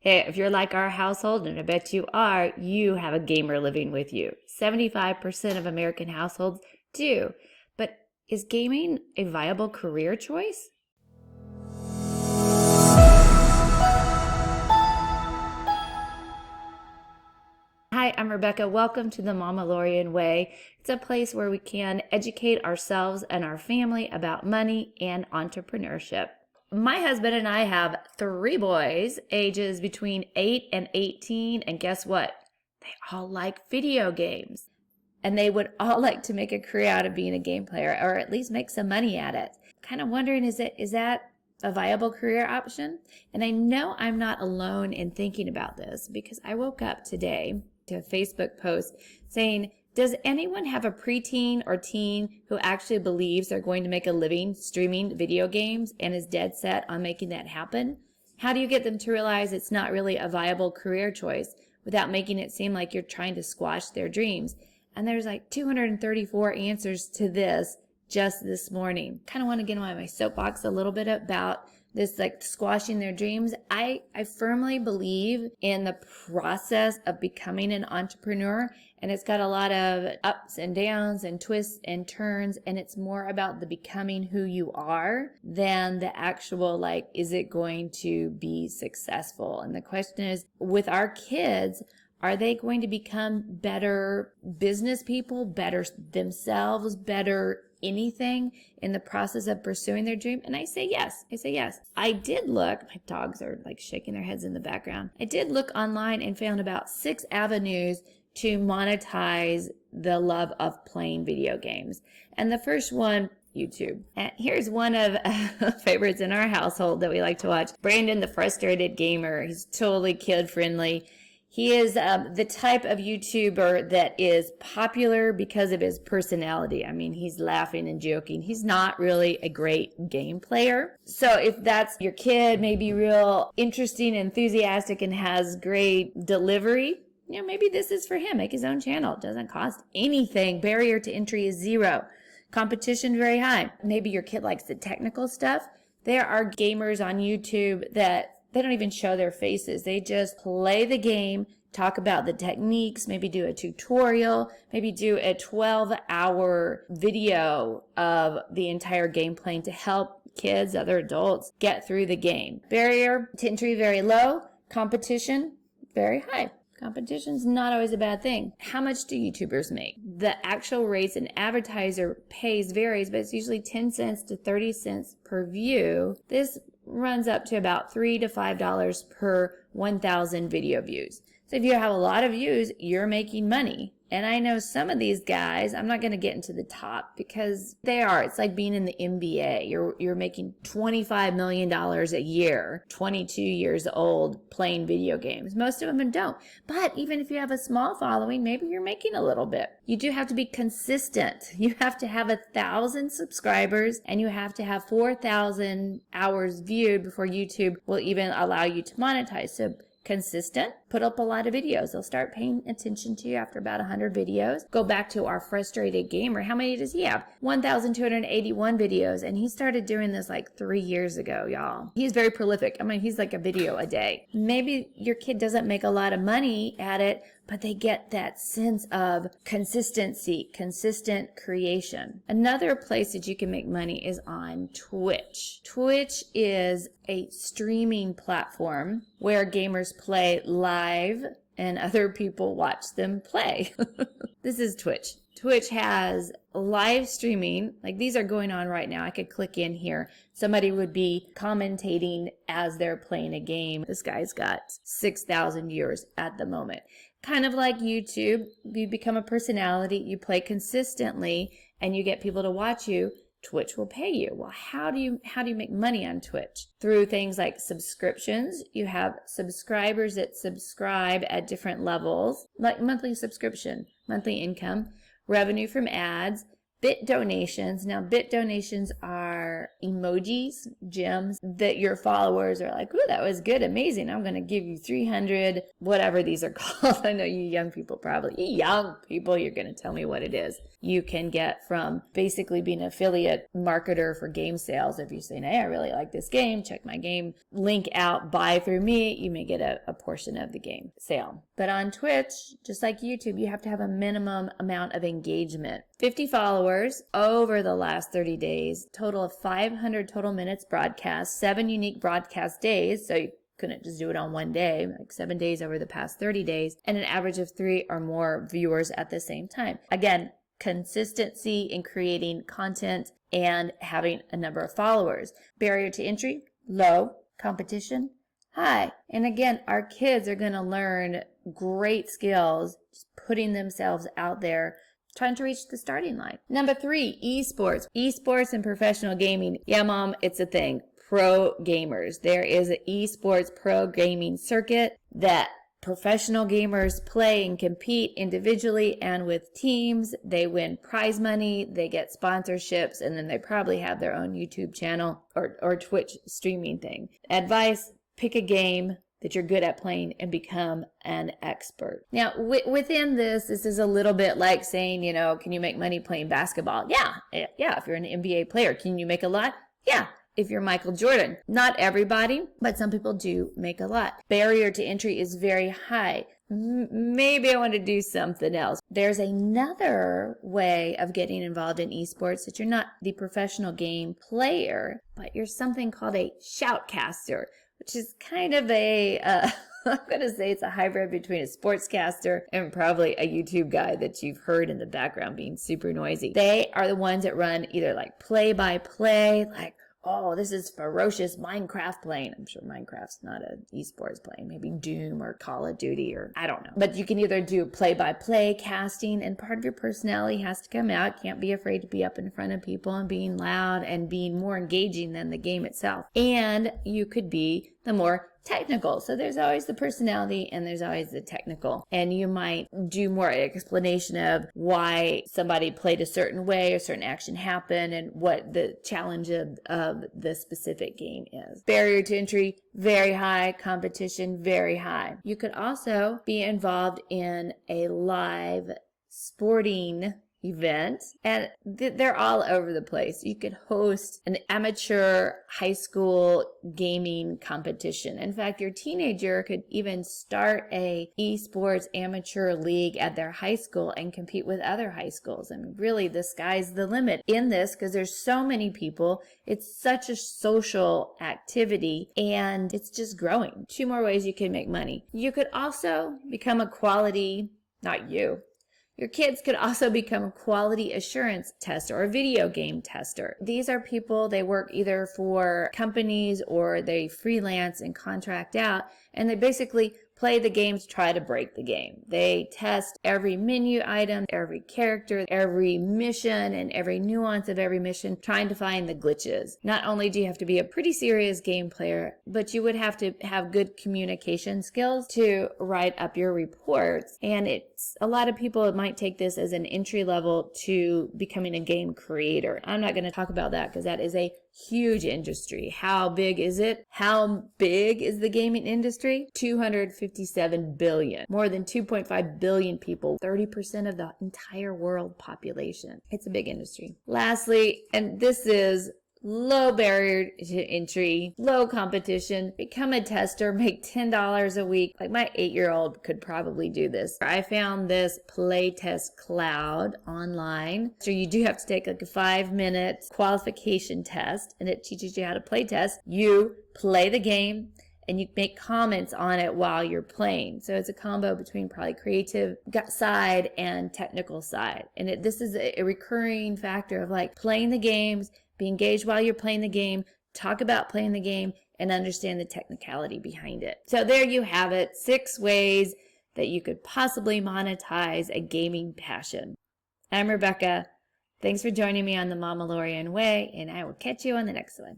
Hey, if you're like our household, and I bet you are, you have a gamer living with you. 75% of American households do. But is gaming a viable career choice? Hi, I'm Rebecca. Welcome to the Mamalorian Way. It's a place where we can educate ourselves and our family about money and entrepreneurship. My husband and I have 3 boys, ages between 8 and 18, and guess what? They all like video games. And they would all like to make a career out of being a game player, or at least make some money at it. Kind of wondering, is that a viable career option? And I know I'm not alone in thinking about this, because I woke up today to a Facebook post saying, does anyone have a preteen or teen who actually believes they're going to make a living streaming video games and is dead set on making that happen? How do you get them to realize it's not really a viable career choice without making it seem like you're trying to squash their dreams? And there's like 234 answers to this just this morning. Kind of want to get on my soapbox a little bit about this, like squashing their dreams. I firmly believe in the process of becoming an entrepreneur, and it's got a lot of ups and downs and twists and turns, and it's more about the becoming who you are than the actual, like, is it going to be successful? And the question is, with our kids, are they going to become better business people, better themselves, better anything in the process of pursuing their dream? And I say yes. I did look, my dogs are like shaking their heads in the background. I did look online and found about 6 avenues to monetize the love of playing video games. And the first one, YouTube. And here's one of favorites in our household that we like to watch. Brandon, the frustrated gamer. He's totally kid friendly. He is the type of YouTuber that is popular because of his personality. I mean, he's laughing and joking. He's not really a great game player. So if that's your kid, maybe real interesting, enthusiastic, and has great delivery, you know, maybe this is for him. Make his own channel. It doesn't cost anything. Barrier to entry is 0. Competition very high. Maybe your kid likes the technical stuff. There are gamers on YouTube that they don't even show their faces. They just play the game, talk about the techniques, maybe do a tutorial, maybe do a 12-hour video of the entire game playing to help kids, other adults get through the game. Barrier to entry very low, competition very high. Competition's not always a bad thing. How much do YouTubers make? The actual rates an advertiser pays varies, but it's usually 10 cents to 30 cents per view. This runs up to about $3 to $5 per 1,000 video views. So if you have a lot of views, you're making money. And I know some of these guys, I'm not going to get into the top because it's like being in the NBA. You're making $25 million a year, 22 years old, playing video games. Most of them don't. But even if you have a small following, maybe you're making a little bit. You do have to be consistent. You have to have 1,000 subscribers and you have to have 4,000 hours viewed before YouTube will even allow you to monetize. So consistent, put up a lot of videos. They'll start paying attention to you after about 100 videos. Go back to our frustrated gamer. How many does he have? 1,281 videos. And he started doing this like 3 years ago, y'all. He's very prolific. I mean, he's like a video a day. Maybe your kid doesn't make a lot of money at it, but they get that sense of consistency, consistent creation. Another place that you can make money is on Twitch. Twitch is a streaming platform where gamers play live and other people watch them play. This is Twitch. Twitch has live streaming, like these are going on right now. I could click in here. Somebody would be commentating as they're playing a game. This guy's got 6,000 viewers at the moment. Kind of like YouTube, you become a personality, you play consistently, and you get people to watch you. Twitch will pay you. Well, how do you make money on Twitch? Through things like subscriptions. You have subscribers that subscribe at different levels, like monthly subscription, monthly income, revenue from ads, bit donations. Now, bit donations are emojis, gems that your followers are like, ooh, that was good, amazing. I'm going to give you 300, whatever these are called. I know you young people you're going to tell me what it is. You can get from basically being an affiliate marketer for game sales. If you're saying, hey, I really like this game, check my game link out, buy through me, you may get a portion of the game sale. But on Twitch, just like YouTube, you have to have a minimum amount of engagement. 50 followers over the last 30 days, total of 500 total minutes broadcast, 7 unique broadcast days. So you couldn't just do it on one day, like 7 days over the past 30 days, and an average of 3 or more viewers at the same time. Again, consistency in creating content and having a number of followers. Barrier to entry, low. Competition, high. And again, our kids are going to learn great skills just putting themselves out there, trying to reach the starting line. Number 3, esports. Esports and professional gaming. Yeah, Mom, it's a thing. Pro gamers. There is an esports pro gaming circuit that professional gamers play and compete individually and with teams. They win prize money, they get sponsorships, and then they probably have their own YouTube channel or Twitch streaming thing. Advice, pick a game that you're good at playing and become an expert. Now, within this is a little bit like saying, can you make money playing basketball? Yeah. If you're an NBA player, can you make a lot? Yeah. If you're Michael Jordan. Not everybody, but some people do make a lot. Barrier to entry is very high. Maybe I want to do something else. There's another way of getting involved in esports that you're not the professional game player, but you're something called a shoutcaster, which is kind of I'm going to say it's a hybrid between a sportscaster and probably a YouTube guy that you've heard in the background being super noisy. They are the ones that run either like play-by-play, like, oh, this is ferocious Minecraft playing. I'm sure Minecraft's not an esports playing. Maybe Doom or Call of Duty or I don't know. But you can either do play-by-play casting, and part of your personality has to come out. Can't be afraid to be up in front of people and being loud and being more engaging than the game itself. And you could be the more technical. So there's always the personality and there's always the technical. And you might do more explanation of why somebody played a certain way, a certain action happened, and what the challenge of the specific game is. Barrier to entry, very high. Competition, very high. You could also be involved in a live sporting event, and they're all over the place. You could host an amateur high school gaming competition. In fact, your teenager could even start a esports amateur league at their high school and compete with other high schools. I mean, really, the sky's the limit in this because there's so many people. It's such a social activity and it's just growing. 2 more ways you can make money. You could also become a quality, not you, your kids could also become a quality assurance tester or a video game tester. These are people, they work either for companies or they freelance and contract out, and they basically play the games, try to break the game. They test every menu item, every character, every mission, and every nuance of every mission, trying to find the glitches. Not only do you have to be a pretty serious game player, but you would have to have good communication skills to write up your reports. And it's a lot of people might take this as an entry level to becoming a game creator. I'm not going to talk about that because that is a huge industry. How big is it? How big is the gaming industry? 257 billion. More than 2.5 billion people, 30% of the entire world population. It's a big industry. Lastly, and this is low barrier to entry, low competition, become a tester, make $10 a week. Like my 8-year-old could probably do this. I found this playtest cloud online. So you do have to take like a 5-minute qualification test, and it teaches you how to play test. You play the game and you make comments on it while you're playing. So it's a combo between probably creative side and technical side. And this is a recurring factor of like playing the games, be engaged while you're playing the game, talk about playing the game, and understand the technicality behind it. So there you have it, 6 ways that you could possibly monetize a gaming passion. I'm Rebecca. Thanks for joining me on the Mama Lorian Way, and I will catch you on the next one.